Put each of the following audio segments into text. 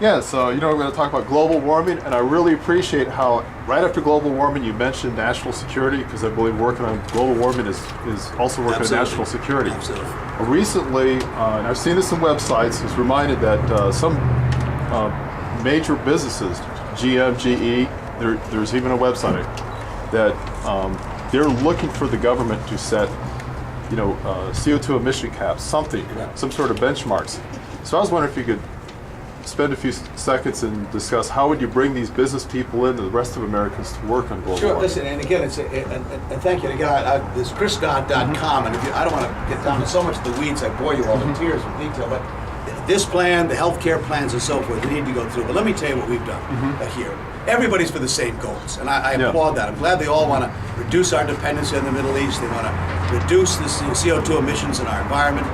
Yeah, so we're going to talk about global warming, and I really appreciate how right after global warming you mentioned national security, because I believe working on global warming is also working on national security. Absolutely. Recently, and I've seen this in websites, was reminded that some major businesses, GM, GE, there's even a website that they're looking for the government to set CO2 emission caps, some sort of benchmarks. So I was wondering if you could spend a few seconds and discuss how would you bring these business people in and the rest of Americans to work on global warming. Listen, and again, and thank you. Again, this chrisdodd.com, and I don't want to get down to so much of the weeds, I bore you all to tears with detail, but this plan, the healthcare plans and so forth, we need to go through. But let me tell you what we've done here. Everybody's for the same goals, and I applaud that. I'm glad they all want to reduce our dependency on the Middle East. They want to reduce the CO2 emissions in our environment.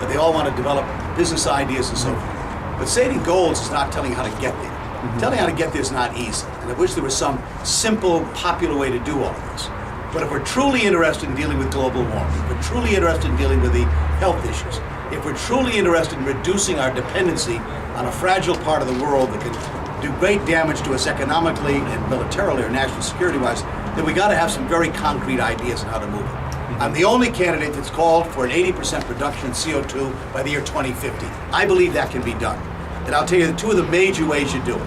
They all want to develop business ideas and so forth. But stating goals is not telling how to get there. Telling how to get there is not easy. And I wish there was some simple, popular way to do all of this. But if we're truly interested in dealing with global warming, if we're truly interested in dealing with the health issues, if we're truly interested in reducing our dependency on a fragile part of the world that can do great damage to us economically and militarily or national security-wise, then we got to have some very concrete ideas on how to move it. I'm the only candidate that's called for an 80% reduction in CO2 by the year 2050. I believe that can be done. And I'll tell you two of the major ways you do it.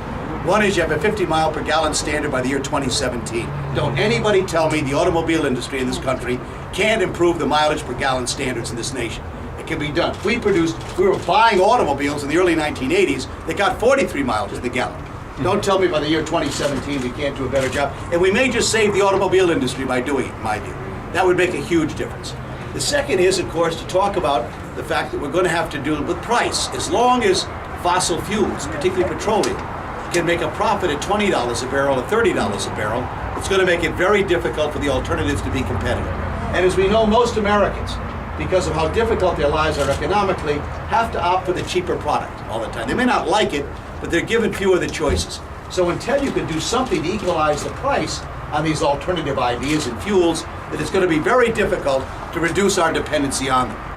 One is you have a 50 mile per gallon standard by the year 2017. Don't anybody tell me the automobile industry in this country can't improve the mileage per gallon standards in this nation. It can be done. We were buying automobiles in the early 1980s that got 43 miles to the gallon. Don't tell me by the year 2017 we can't do a better job. And we may just save the automobile industry by doing it, in my view. That would make a huge difference. The second is, of course, to talk about the fact that we're going to have to deal with price. As long as fossil fuels, particularly petroleum, can make a profit at $20 a barrel or $30 a barrel, it's going to make it very difficult for the alternatives to be competitive. And as we know, most Americans, because of how difficult their lives are economically, have to opt for the cheaper product all the time. They may not like it, but they're given fewer of the choices. So until you can do something to equalize the price on these alternative ideas and fuels, that it's going to be very difficult to reduce our dependency on them.